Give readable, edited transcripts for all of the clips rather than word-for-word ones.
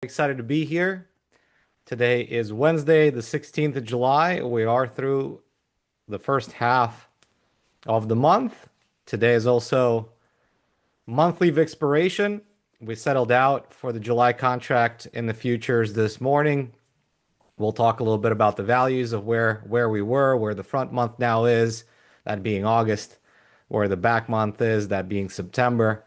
excited to be here. Today is Wednesday, the 16th of July. We are through the first half of the month. Today is also monthly of expiration. We settled out for the July contract in the futures this morning. We'll talk a little bit about the values of where we were, where the front month now is, that being August, where the back month is, that being September.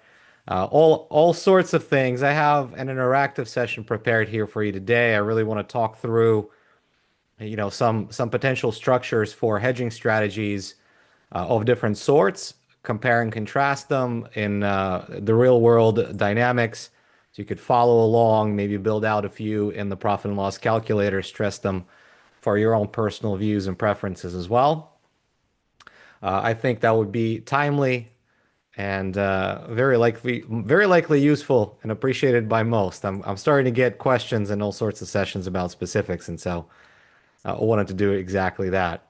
All sorts of things. I have an interactive session prepared here for you today. I really want to talk through, some potential structures for hedging strategies of different sorts, compare and contrast them in the real world dynamics. So you could follow along, maybe build out a few in the profit and loss calculator, stress them for your own personal views and preferences as well. I think that would be timely and very likely useful and appreciated by most. I'm starting to get questions in all sorts of sessions about specifics, and so I wanted to do exactly that.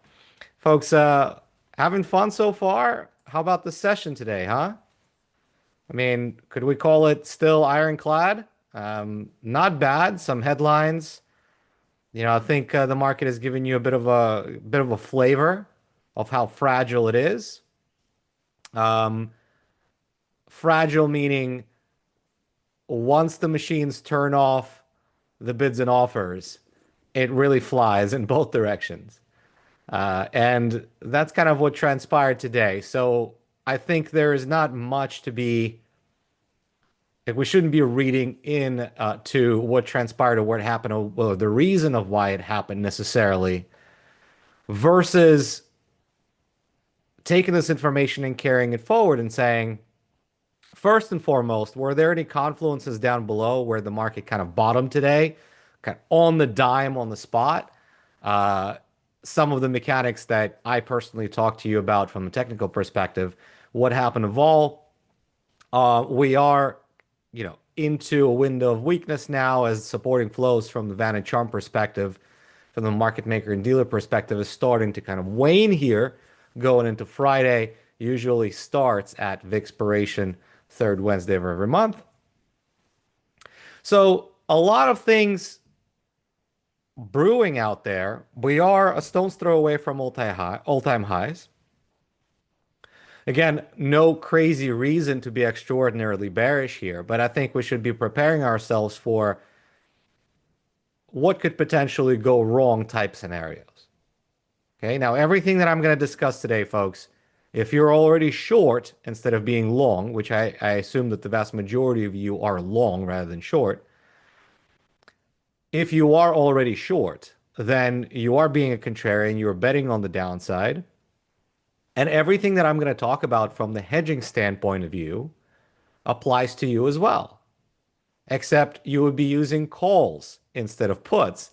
Folks, having fun so far? How about the session today, huh? I mean, could we call it still ironclad? Not bad. Some headlines. I think the market has given you a bit of a flavor of how fragile it is. Fragile meaning once the machines turn off the bids and offers, it really flies in both directions. And that's kind of what transpired today. So I think there is not much to be, like, we shouldn't be reading in to what transpired or what happened or the reason of why it happened necessarily, versus taking this information and carrying it forward and saying, first and foremost, were there any confluences down below where the market kind of bottomed today, kind of on the dime, on the spot? Some of the mechanics that I personally talked to you about from a technical perspective, what happened to vol? We are, into a window of weakness now as supporting flows from the Vantage chart perspective, from the market maker and dealer perspective, is starting to kind of wane here going into Friday. Usually starts at the expiration third Wednesday of every month. So a lot of things brewing out there. We are a stone's throw away from all-time highs. Again, no crazy reason to be extraordinarily bearish here, but I think we should be preparing ourselves for what could potentially go wrong type scenarios. Okay, now everything that I'm going to discuss today, folks, if you're already short instead of being long, which I assume that the vast majority of you are long rather than short, if you are already short, then you are being a contrarian, you're betting on the downside. And everything that I'm going to talk about from the hedging standpoint of view applies to you as well. Except you would be using calls instead of puts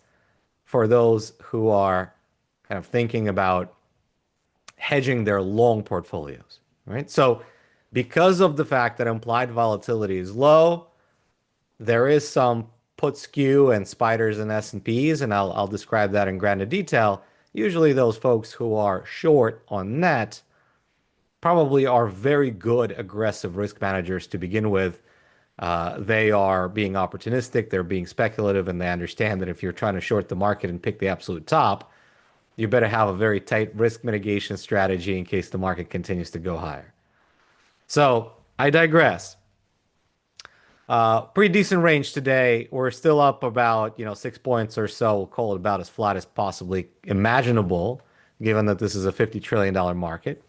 for those who are kind of thinking about hedging their long portfolios, right? So because of the fact that implied volatility is low, there is some put skew and spiders and S&Ps, and I'll describe that in grander detail. Usually those folks who are short on net probably are very good aggressive risk managers to begin with. They are being opportunistic, they're being speculative, and they understand that if you're trying to short the market and pick the absolute top, you better have a very tight risk mitigation strategy in case the market continues to go higher. So I digress. Pretty decent range today. We're still up about 6 points or so. We'll call it about as flat as possibly imaginable, given that this is a $50 trillion market.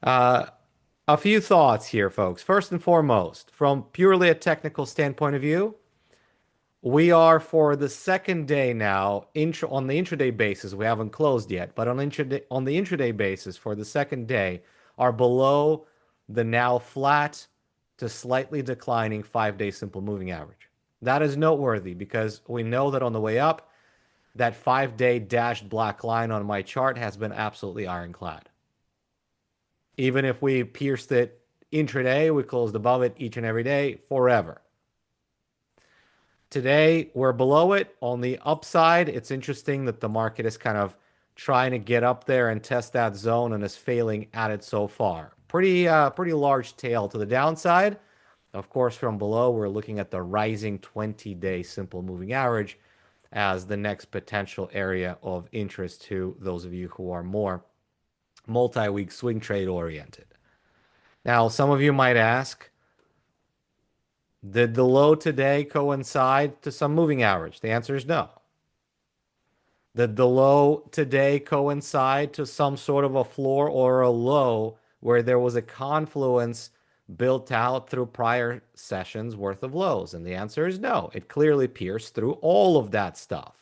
A few thoughts here, folks. First and foremost, from purely a technical standpoint of view, we are for the second day now on the intraday basis. We haven't closed yet, but on the intraday basis for the second day are below the now flat to slightly declining 5-day simple moving average. That is noteworthy because we know that on the way up, that 5-day dashed black line on my chart has been absolutely ironclad. Even if we pierced it intraday, we closed above it each and every day forever. Today, we're below it. On the upside, it's interesting that the market is kind of trying to get up there and test that zone and is failing at it so far. Pretty large tail to the downside. Of course, from below, we're looking at the rising 20-day simple moving average as the next potential area of interest to those of you who are more multi-week swing trade oriented. Now, some of you might ask, did the low today coincide to some moving average? The answer is no. Did the low today coincide to some sort of a floor or a low where there was a confluence built out through prior sessions worth of lows? And the answer is no. It clearly pierced through all of that stuff.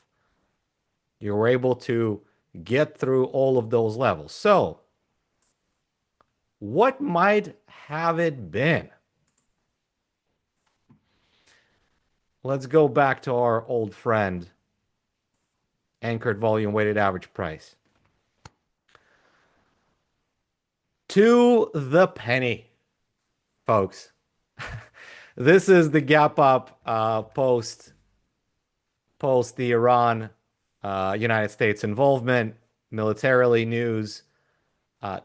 You were able to get through all of those levels. So, what might have it been? Let's go back to our old friend, anchored volume weighted average price. To the penny, folks. This is the gap up post the Iran United States involvement, militarily news,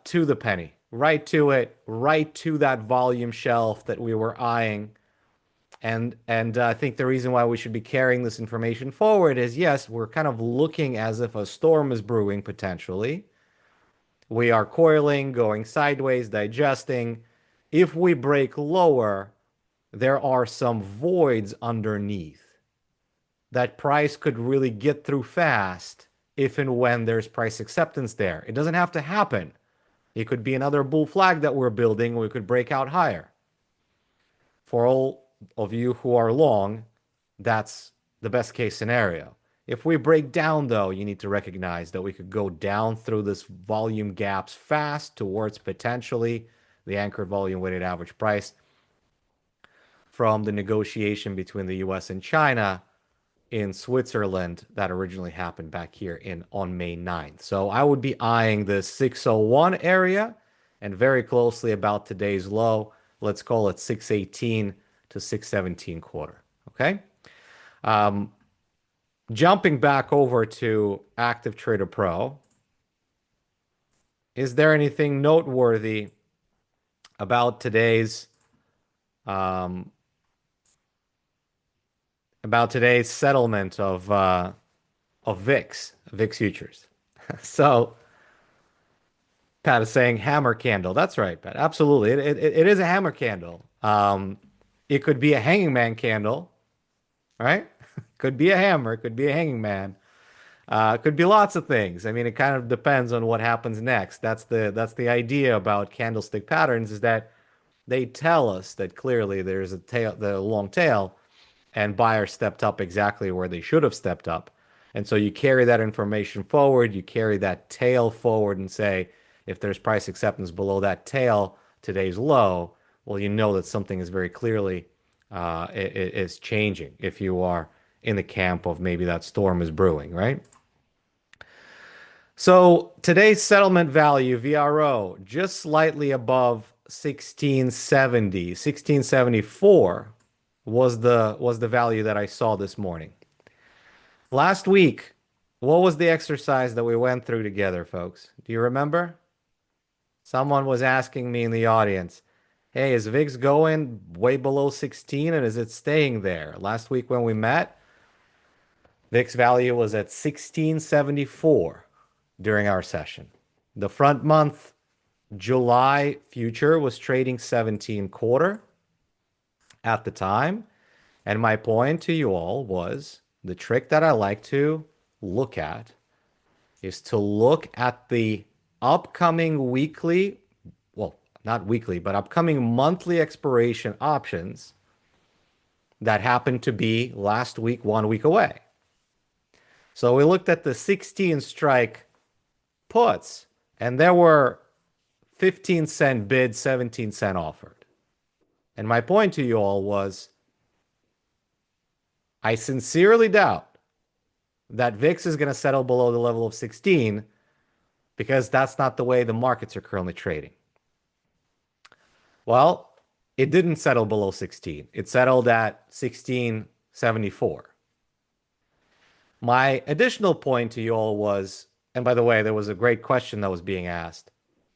to the penny. Right to it, right to that volume shelf that we were eyeing. And I think the reason why we should be carrying this information forward is, yes, we're kind of looking as if a storm is brewing potentially. We are coiling, going sideways, digesting. If we break lower, there are some voids underneath that price could really get through fast if and when there's price acceptance there. It doesn't have to happen. It could be another bull flag that we're building. We could break out higher. For all of you who are long, that's the best case scenario. If we break down, though, you need to recognize that we could go down through this volume gaps fast towards potentially the anchored volume weighted average price from the negotiation between the US and China in Switzerland that originally happened back here on May 9th. So I would be eyeing the 601 area and very closely about today's low. Let's call it 618 to 617 quarter. Okay. Jumping back over to Active Trader Pro, is there anything noteworthy about today's settlement of VIX futures? So Pat is saying hammer candle. That's right, Pat. Absolutely, it is a hammer candle. It could be a hanging man candle, right? Could be a hammer, could be a hanging man. Could be lots of things. I mean, it kind of depends on what happens next. That's the idea about candlestick patterns, is that they tell us that clearly there's a tail, the long tail, and buyers stepped up exactly where they should have stepped up. And so you carry that information forward, you carry that tail forward and say, if there's price acceptance below that tail, today's low, well, you know that something is very clearly is changing if you are in the camp of maybe that storm is brewing, right? So today's settlement value, VRO, just slightly above 1670, 1674 was the value that I saw this morning. Last week, what was the exercise that we went through together, folks? Do you remember? Someone was asking me in the audience, hey, is VIX going way below 16 and is it staying there? Last week when we met, VIX value was at 1674 during our session. The front month July future was trading 17 quarter at the time. And my point to you all was the trick that I like to look at is to look at the upcoming weekly, well, not weekly, but upcoming monthly expiration options that happened to be last week, 1 week away. So we looked at the 16 strike puts, and there were 15-cent bid, 17-cent offered. And my point to you all was, I sincerely doubt that VIX is going to settle below the level of 16 because that's not the way the markets are currently trading. Well, it didn't settle below 16. It settled at 1674. My additional point to you all was, and by the way, there was a great question that was being asked.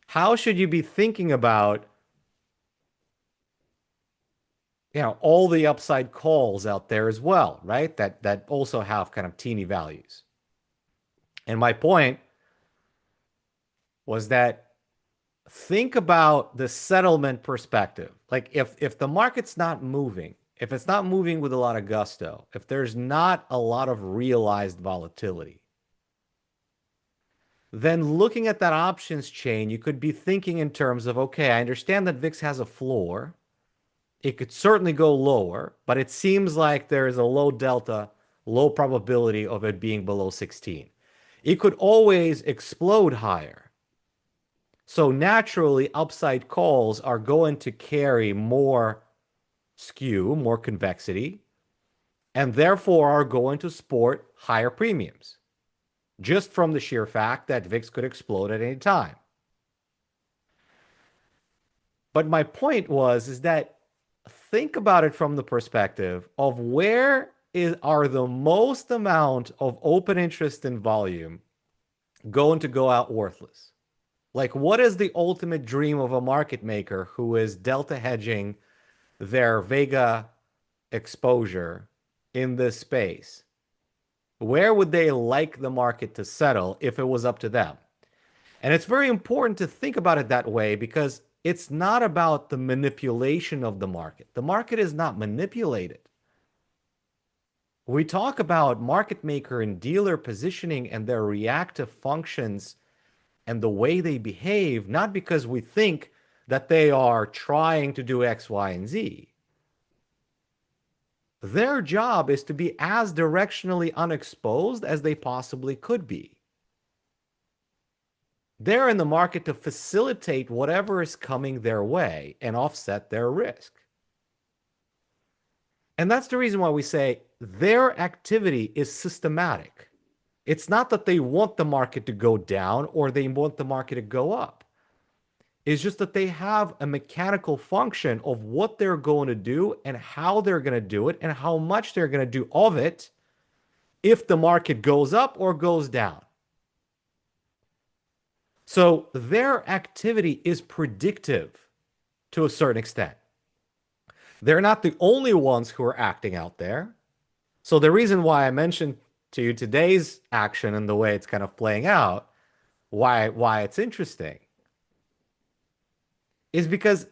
How should you be thinking about all the upside calls out there as well, right? That also have kind of teeny values. And my point was that think about the settlement perspective. Like if the market's not moving, if it's not moving with a lot of gusto, if there's not a lot of realized volatility, then looking at that options chain, you could be thinking in terms of, okay, I understand that VIX has a floor. It could certainly go lower, but it seems like there is a low delta, low probability of it being below 16. It could always explode higher. So naturally, upside calls are going to carry more skew, more convexity, and therefore are going to sport higher premiums, just from the sheer fact that VIX could explode at any time. But my point is that think about it from the perspective of are the most amount of open interest and volume going to go out worthless? Like, what is the ultimate dream of a market maker who is delta hedging their Vega exposure in this space? Where would they like the market to settle if it was up to them? And it's very important to think about it that way because it's not about the manipulation of the market. The market is not manipulated. We talk about market maker and dealer positioning and their reactive functions and the way they behave, not because we think that they are trying to do X, Y, and Z. Their job is to be as directionally unexposed as they possibly could be. They're in the market to facilitate whatever is coming their way and offset their risk. And that's the reason why we say their activity is systematic. It's not that they want the market to go down or they want the market to go up. It's just that they have a mechanical function of what they're going to do and how they're going to do it and how much they're going to do of it if the market goes up or goes down. So their activity is predictive to a certain extent. They're not the only ones who are acting out there. So the reason why I mentioned to you today's action and the way it's kind of playing out, why it's interesting, is because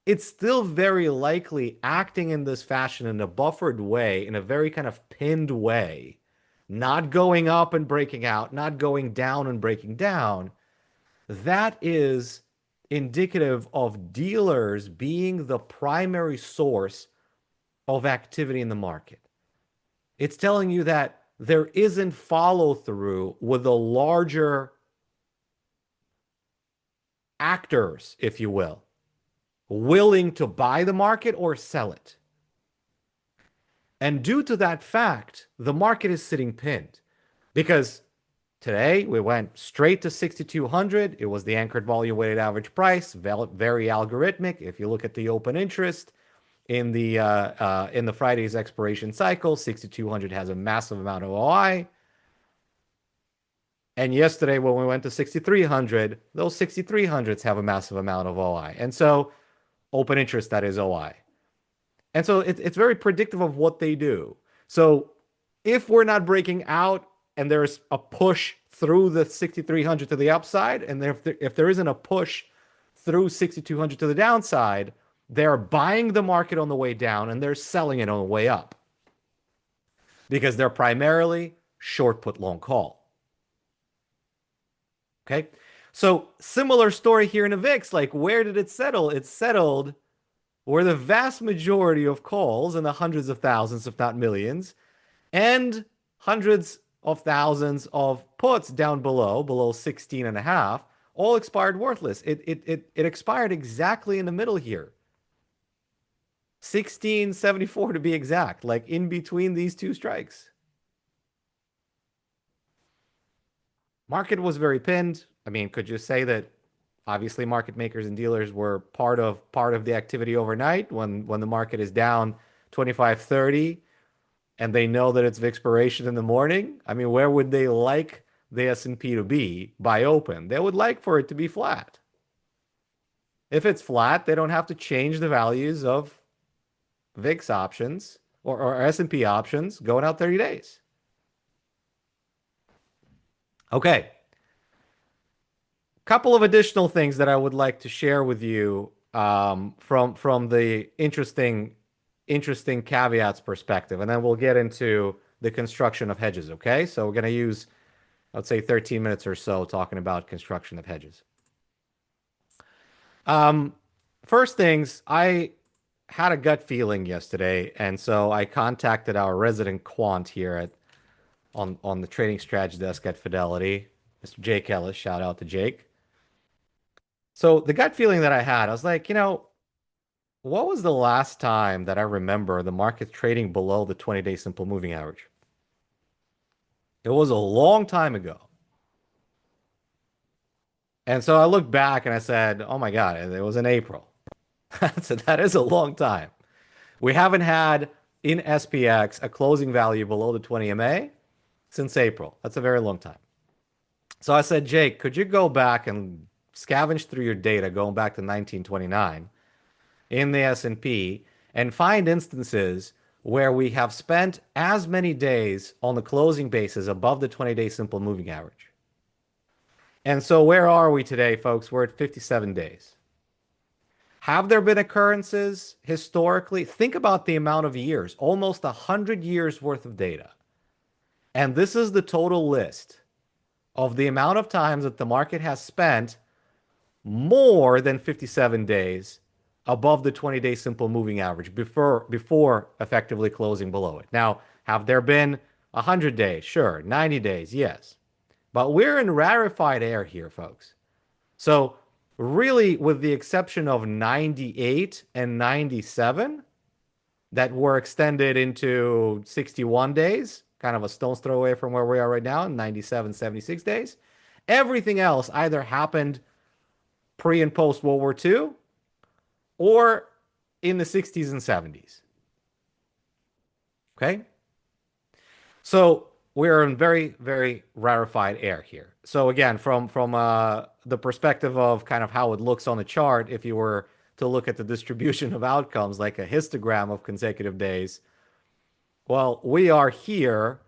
it's still very likely acting in this fashion in a buffered way, in a very kind of pinned way, not going up and breaking out, not going down and breaking down. That is indicative of dealers being the primary source of activity in the market. It's telling you that there isn't follow through with the larger actors, if you will, willing to buy the market or sell it. And due to that fact, the market is sitting pinned because today we went straight to 6,200. It was the anchored volume weighted average price, very algorithmic. If you look at the open interest in the Friday's expiration cycle, 6,200 has a massive amount of OI. And yesterday when we went to 6,300, those 6,300s have a massive amount of OI. And so open interest, that is OI. And so it's very predictive of what they do. So if we're not breaking out and there's a push through the 6,300 to the upside, and if there isn't a push through 6,200 to the downside, they're buying the market on the way down and they're selling it on the way up because they're primarily short put long call. Okay. So similar story here in the VIX. Like, where did it settle? It settled where the vast majority of calls in the hundreds of thousands, if not millions, and hundreds of thousands of puts down below 16 and a half, all expired worthless. It expired exactly in the middle here. 1674 to be exact, like in between these two strikes. Market was very pinned. I mean, could you say that obviously market makers and dealers were part of the activity overnight when the market is down 25, 30 and they know that it's expiration in the morning? I mean, where would they like the S&P to be by open? They would like for it to be flat. If it's flat, they don't have to change the values of VIX options or S&P options going out 30 days. Okay. Couple of additional things that I would like to share with you from the interesting caveats perspective, and then we'll get into the construction of hedges. Okay, so we're going to use, let's say, 13 minutes or so talking about construction of hedges. First things, I had a gut feeling yesterday, and so I contacted our resident quant here at on the trading strategy desk at Fidelity, Mr. Jake Ellis. Shout out to Jake. So the gut feeling that I had, I was like, what was the last time that I remember the market trading below the 20-day simple moving average? It was a long time ago. And so I looked back and I said, oh my God, it was in April. So that is a long time. We haven't had in SPX a closing value below the 20 MA since April. That's a very long time. So I said, Jake, could you go back and scavenge through your data going back to 1929 in the S&P and find instances where we have spent as many days on the closing basis above the 20-day simple moving average? And so where are we today, folks? We're at 57 days. Have there been occurrences historically? Think about the amount of years, almost 100 years worth of data. And this is the total list of the amount of times that the market has spent more than 57 days above the 20-day simple moving average before effectively closing below it. Now, have there been 100 days? Sure. 90 days? Yes. But we're in rarefied air here, folks. So really, with the exception of 98 and 97 that were extended into 61 days, kind of a stone's throw away from where we are right now, 97, 76 days, everything else either happened pre and post World War II or in the 60s and 70s. Okay? So we're in very, very rarefied air here. So again, from the perspective of kind of how it looks on the chart, if you were to look at the distribution of outcomes like a histogram of consecutive days, well, we are here.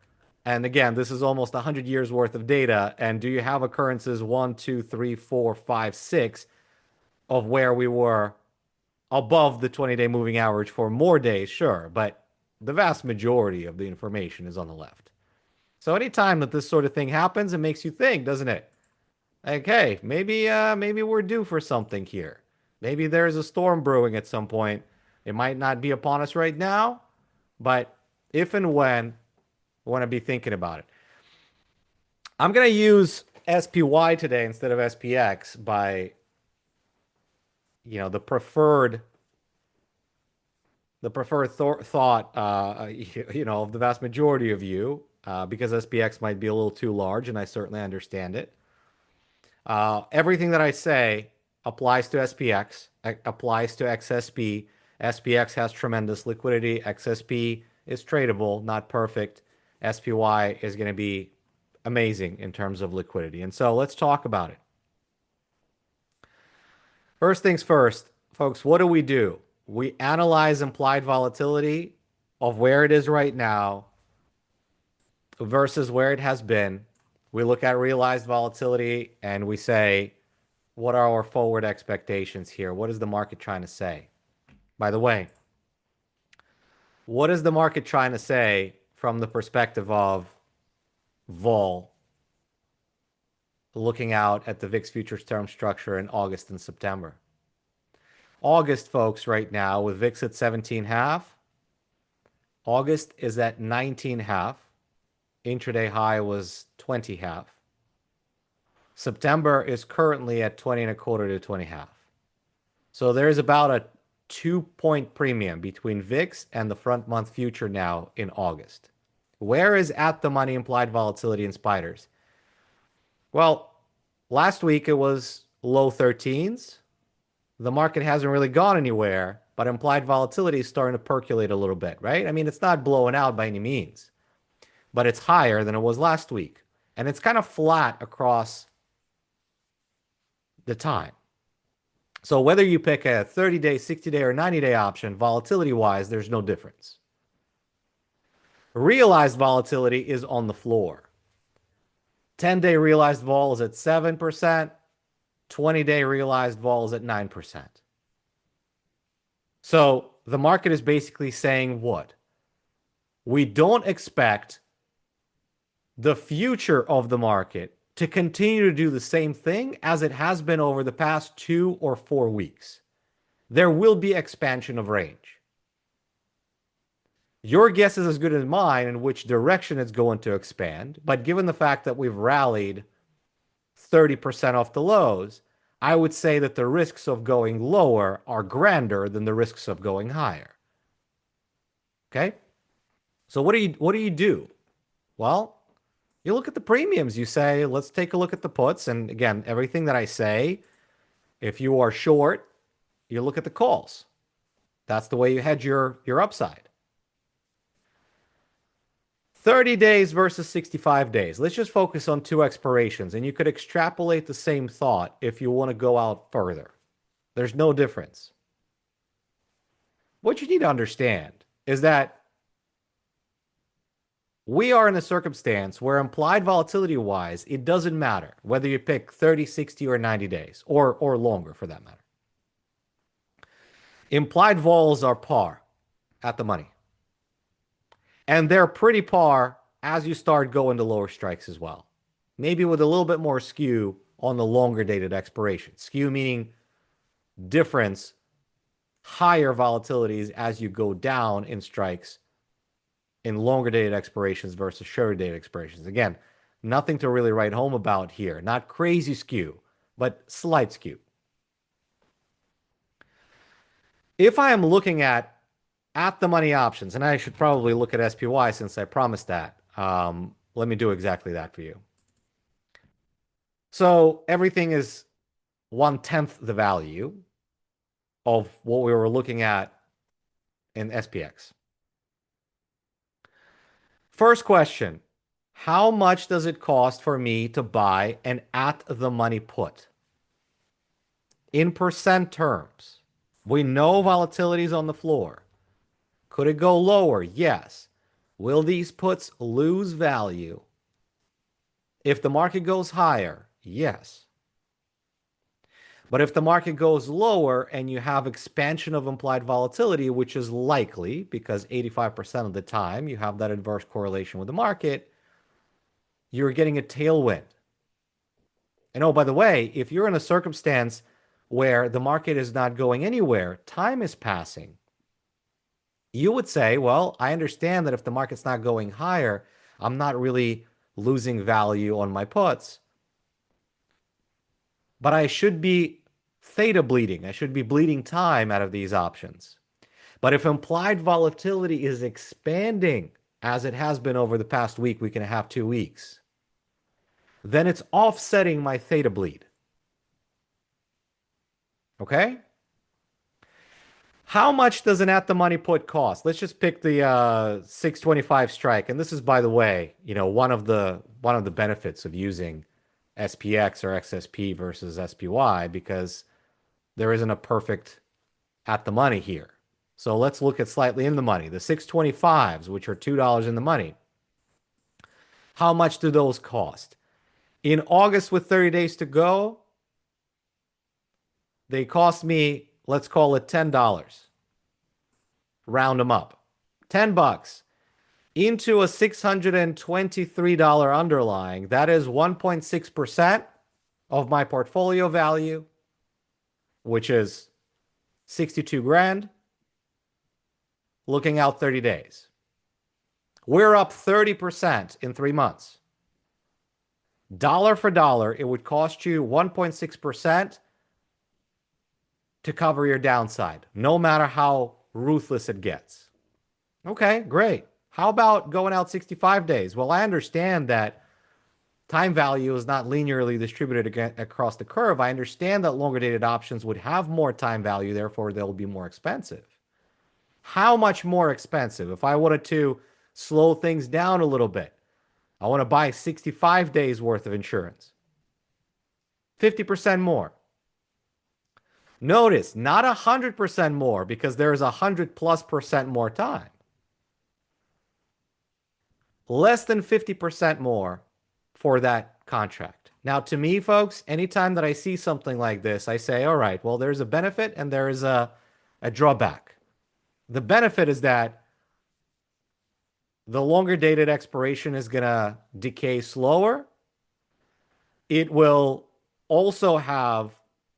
And again, this is almost 100 years worth of data. And do you have occurrences 1, 2, 3, 4, 5, 6 of where we were above the 20-day moving average for more days? Sure. But the vast majority of the information is on the left. So anytime that this sort of thing happens, it makes you think, doesn't it? Like, hey, maybe we're due for something here. Maybe there's a storm brewing at some point. It might not be upon us right now, but if and when, we want to be thinking about it. I'm going to use SPY today instead of SPX by, the preferred thought, of the vast majority of you, because SPX might be a little too large, and I certainly understand it. Everything that I say applies to SPX, applies to XSP. SPX has tremendous liquidity. XSP is tradable, not perfect. SPY is going to be amazing in terms of liquidity. And so let's talk about it. First things first, folks, what do? We analyze implied volatility of where it is right now versus where it has been. We look at realized volatility and we say, what are our forward expectations here? What is the market trying to say? By the way, what is the market trying to say from the perspective of vol, looking out at the VIX futures term structure in August and September? August, folks, right now with VIX at 17.5. August is at 19.5. Intraday high was 20.5. September is currently at 20.25 to 20.5. So there's about a 2-point premium between VIX and the front month future now in August. Where is at the money implied volatility in spiders? Well, last week it was low 13s. The market hasn't really gone anywhere, but implied volatility is starting to percolate a little bit, right? I mean, it's not blowing out by any means, but it's higher than it was last week. And it's kind of flat across the time. So whether you pick a 30-day, 60-day, or 90-day option, volatility-wise, there's no difference. Realized volatility is on the floor. 10-day realized vol is at 7%. 20-day realized vol is at 9%. So the market is basically saying what? We don't expect the future of the market to continue to do the same thing as it has been over the past 2 or 4 weeks. There will be expansion of range. Your guess is as good as mine in which direction it's going to expand, but given the fact that we've rallied 30% off the lows, I would say that the risks of going lower are grander than the risks of going higher. Okay? So what do you do? Well, you look at the premiums. You say, let's take a look at the puts. And again, everything that I say, if you are short, you look at the calls. That's the way you hedge your upside. 30 days versus 65 days. Let's just focus on 2 expirations, and you could extrapolate the same thought if you want to go out further. There's no difference. What you need to understand is that we are in a circumstance where implied volatility-wise, it doesn't matter whether you pick 30, 60, or 90 days, or longer for that matter. Implied vols are par at the money. And they're pretty par as you start going to lower strikes as well. Maybe with a little bit more skew on the longer dated expiration. Skew meaning difference, higher volatilities as you go down in strikes in longer dated expirations versus shorter dated expirations. Again, nothing to really write home about here. Not crazy skew, but slight skew. If I am looking at the money options, and I should probably look at SPY since I promised that. Let me do exactly that for you. So everything is 1/10 the value of what we were looking at in SPX. First question, how much does it cost for me to buy an at the money put? In percent terms, we know volatility is on the floor. Could it go lower? Yes. Will these puts lose value? If the market goes higher, yes. But if the market goes lower and you have expansion of implied volatility, which is likely because 85% of the time you have that adverse correlation with the market, you're getting a tailwind. And oh, by the way, if you're in a circumstance where the market is not going anywhere, time is passing, you would say, well, I understand that if the market's not going higher, I'm not really losing value on my puts. But I should be theta bleeding. I should be bleeding time out of these options. But if implied volatility is expanding, as it has been over the past week, week and a half, 2 weeks, then it's offsetting my theta bleed. Okay? How much does an at the money put cost? Let's just pick the 625 strike. And this is, by the way, one of the benefits of using SPX or XSP versus SPY, because there isn't a perfect at the money here. So let's look at slightly in the money. The 625s, which are $2 in the money. How much do those cost? In August with 30 days to go, they cost me, let's call it $10. Round them up. $10 into a $623 underlying. That is 1.6% of my portfolio value, which is 62 grand. Looking out 30 days. We're up 30% in 3 months. Dollar for dollar, it would cost you 1.6% to cover your downside, no matter how ruthless it gets. Okay, great. How about going out 65 days? Well, I understand that time value is not linearly distributed across the curve. I understand that longer dated options would have more time value, therefore they'll be more expensive. How much more expensive? If I wanted to slow things down a little bit, I want to buy 65 days worth of insurance. 50% more. Notice, not 100% more because there is 100+% more time. Less than 50% more for that contract. Now, to me, folks, anytime that I see something like this, I say, all right, well, there's a benefit and there is a drawback. The benefit is that the longer dated expiration is going to decay slower. It will also have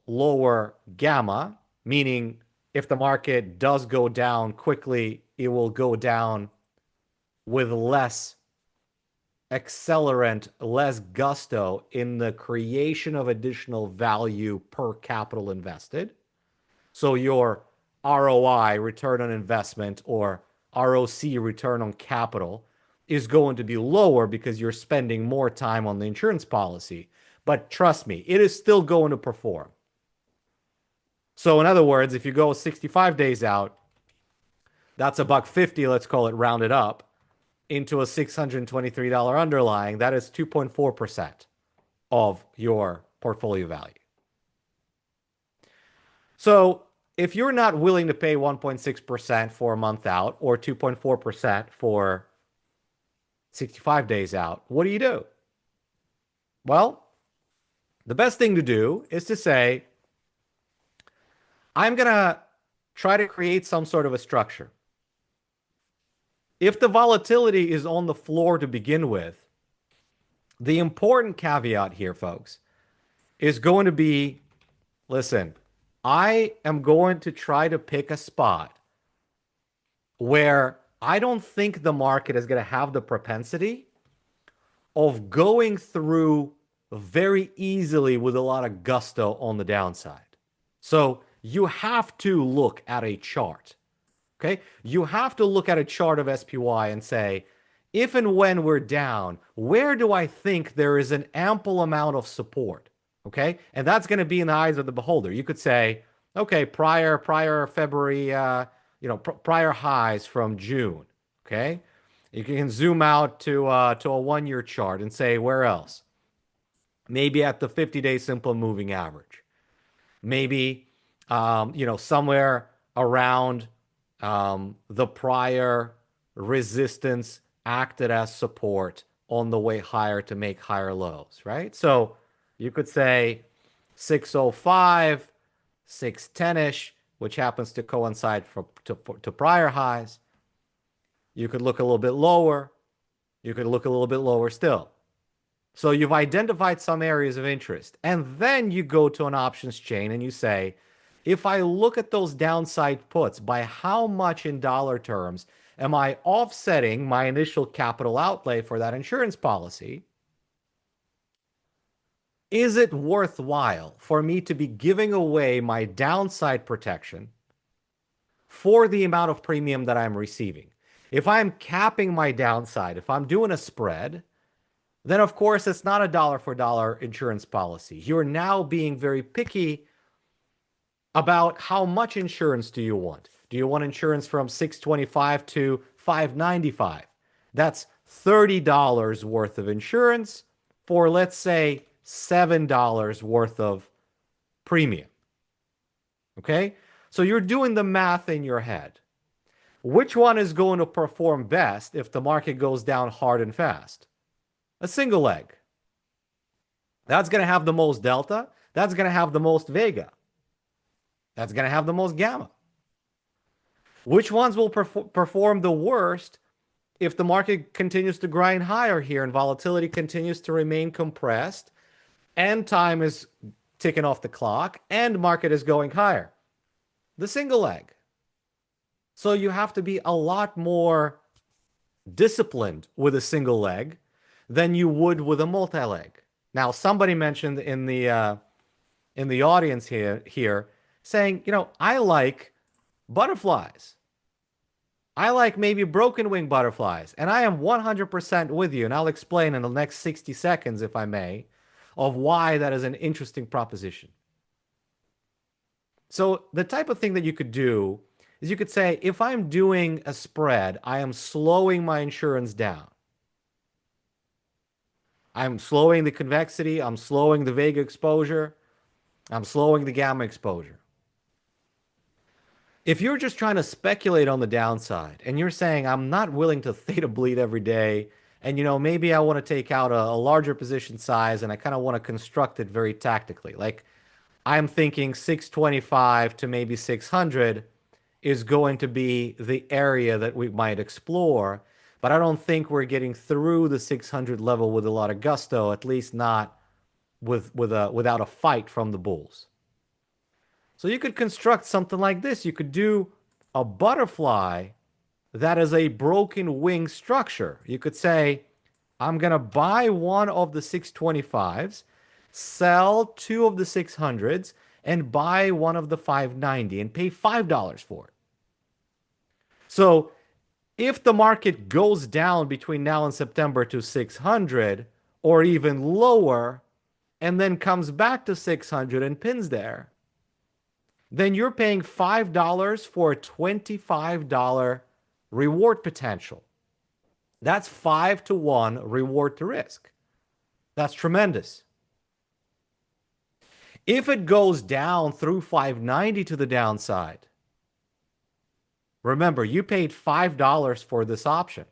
lower gamma, meaning if the market does go down quickly, it will go down with less accelerant, less gusto in the creation of additional value per capital invested. So your ROI, return on investment, or ROC, return on capital, is going to be lower because you're spending more time on the insurance policy. But trust me, it is still going to perform. So in other words, if you go 65 days out, that's a buck 50, let's call it rounded up, into a $623 underlying. That is 2.4% of your portfolio value. So if you're not willing to pay 1.6% for a month out or 2.4% for 65 days out, what do you do? Well, the best thing to do is to say, I'm going to try to create some sort of a structure. If the volatility is on the floor to begin with, the important caveat here, folks, is going to be, listen, I am going to try to pick a spot where I don't think the market is going to have the propensity of going through very easily with a lot of gusto on the downside. So you have to look at a chart. Okay? You have to look at a chart of SPY and say, if and when we're down, where do I think there is an ample amount of support? Okay? And that's going to be in the eyes of the beholder. You could say, okay, prior February, prior highs from June. Okay? You can zoom out to a 1-year chart and say, where else? Maybe at the 50-day simple moving average. Maybe, somewhere around the prior resistance acted as support on the way higher to make higher lows, right? So you could say 605, 610-ish, which happens to coincide to prior highs. You could look a little bit lower. You could look a little bit lower still. So you've identified some areas of interest. And then you go to an options chain and you say, if I look at those downside puts, by how much in dollar terms am I offsetting my initial capital outlay for that insurance policy? Is it worthwhile for me to be giving away my downside protection for the amount of premium that I'm receiving? If I'm capping my downside, if I'm doing a spread, then of course it's not a dollar for dollar insurance policy. You're now being very picky about how much insurance do you want. Do you want insurance from $625 to $595? That's $30 worth of insurance for, let's say, $7 worth of premium. Okay? So you're doing the math in your head. Which one is going to perform best if the market goes down hard and fast? A single leg. That's going to have the most delta. That's going to have the most vega. That's going to have the most gamma. Which ones will perform the worst if the market continues to grind higher here and volatility continues to remain compressed and time is ticking off the clock and market is going higher? The single leg. So you have to be a lot more disciplined with a single leg than you would with a multi-leg. Now, somebody mentioned in the audience here saying, I like butterflies. I like maybe broken wing butterflies. And I am 100% with you. And I'll explain in the next 60 seconds, if I may, of why that is an interesting proposition. So the type of thing that you could do is you could say, if I'm doing a spread, I am slowing my insurance down. I'm slowing the convexity. I'm slowing the vega exposure. I'm slowing the gamma exposure. If you're just trying to speculate on the downside and you're saying, I'm not willing to theta bleed every day, and maybe I want to take out a larger position size and I kind of want to construct it very tactically. Like I'm thinking 625 to maybe 600 is going to be the area that we might explore, but I don't think we're getting through the 600 level with a lot of gusto, at least not without a fight from the bulls. So you could construct something like this. You could do a butterfly that is a broken wing structure. You could say, I'm going to buy one of the 625s, sell two of the 600s, and buy one of the 590 and pay $5 for it. So if the market goes down between now and September to 600 or even lower, and then comes back to 600 and pins there, then you're paying $5 for a $25 reward potential. That's 5-to-1 reward to risk. That's tremendous. If it goes down through 590 to the downside, remember, you paid $5 for this option.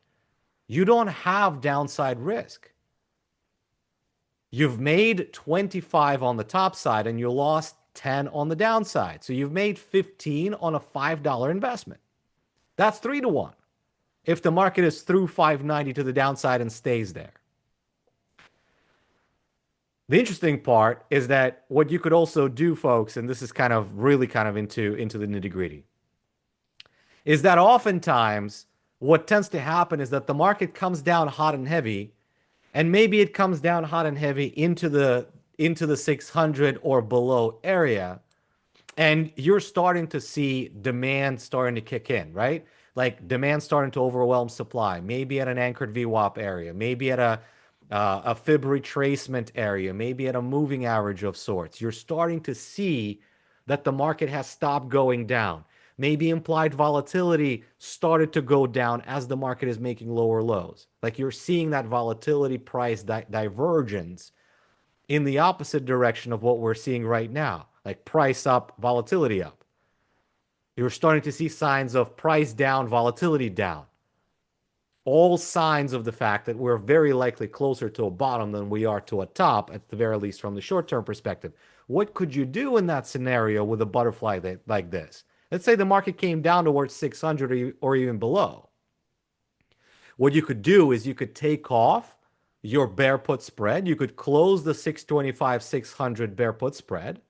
You don't have downside risk. You've made 25 on the top side and you lost 10 on the downside. So you've made 15 on a $5 investment. That's 3-to-1 if the market is through 590 to the downside and stays there. The interesting part is that what you could also do, folks, and this is kind of really kind of into the nitty-gritty, is that oftentimes what tends to happen is that the market comes down hot and heavy, and maybe it comes down hot and heavy into the 600 or below area, and you're starting to see demand starting to kick in, right? Like demand starting to overwhelm supply, maybe at an anchored VWAP area, maybe at a fib retracement area, maybe at a moving average of sorts. You're starting to see that the market has stopped going down. Maybe implied volatility started to go down as the market is making lower lows. Like you're seeing that volatility price divergence in the opposite direction of what we're seeing right now, like price up, volatility up. You're starting to see signs of price down, volatility down. All signs of the fact that we're very likely closer to a bottom than we are to a top, at the very least from the short-term perspective. What could you do in that scenario with a butterfly like this? Let's say the market came down towards 600 or even below. What you could do is you could take off your bear put spread. You could close the 625, 600 bear put spread,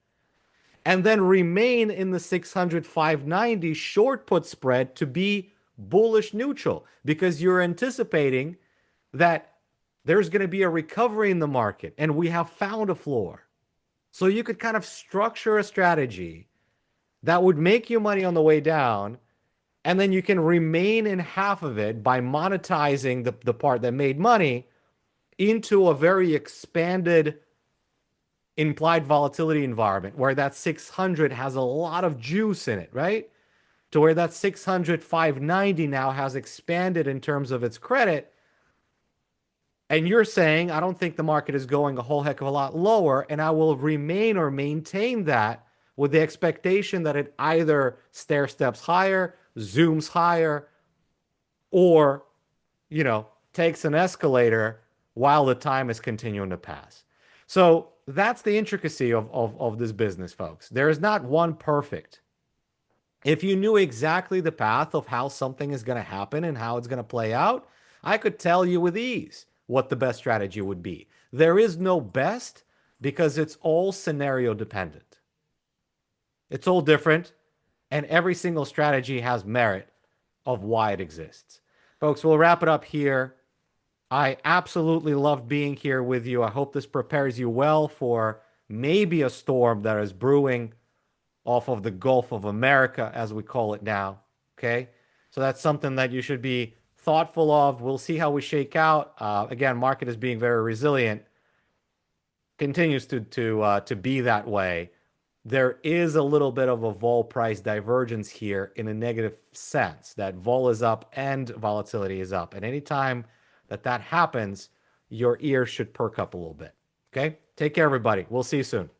and then remain in the 600, 590 short put spread to be bullish neutral, because you're anticipating that there's going to be a recovery in the market and we have found a floor. So you could kind of structure a strategy that would make you money on the way down, and then you can remain in half of it by monetizing the part that made money into a very expanded implied volatility environment where that 600 has a lot of juice in it, right? To where that 600, 590 now has expanded in terms of its credit. And you're saying, I don't think the market is going a whole heck of a lot lower, and I will remain or maintain that with the expectation that it either stair steps higher, zooms higher, or, takes an escalator while the time is continuing to pass. So that's the intricacy of this business, folks. There is not one perfect. If you knew exactly the path of how something is going to happen and how it's going to play out, I could tell you with ease what the best strategy would be. There is no best, because it's all scenario dependent. It's all different, and every single strategy has merit of why it exists. Folks, we'll wrap it up here. I absolutely love being here with you. I hope this prepares you well for maybe a storm that is brewing off of the Gulf of America, as we call it now. Okay, so that's something that you should be thoughtful of. We'll see how we shake out. Again, market is being very resilient, continues to be that way. There is a little bit of a vol price divergence here in a negative sense, that vol is up and volatility is up. And anytime that happens, your ears should perk up a little bit. Okay, take care, everybody. We'll see you soon.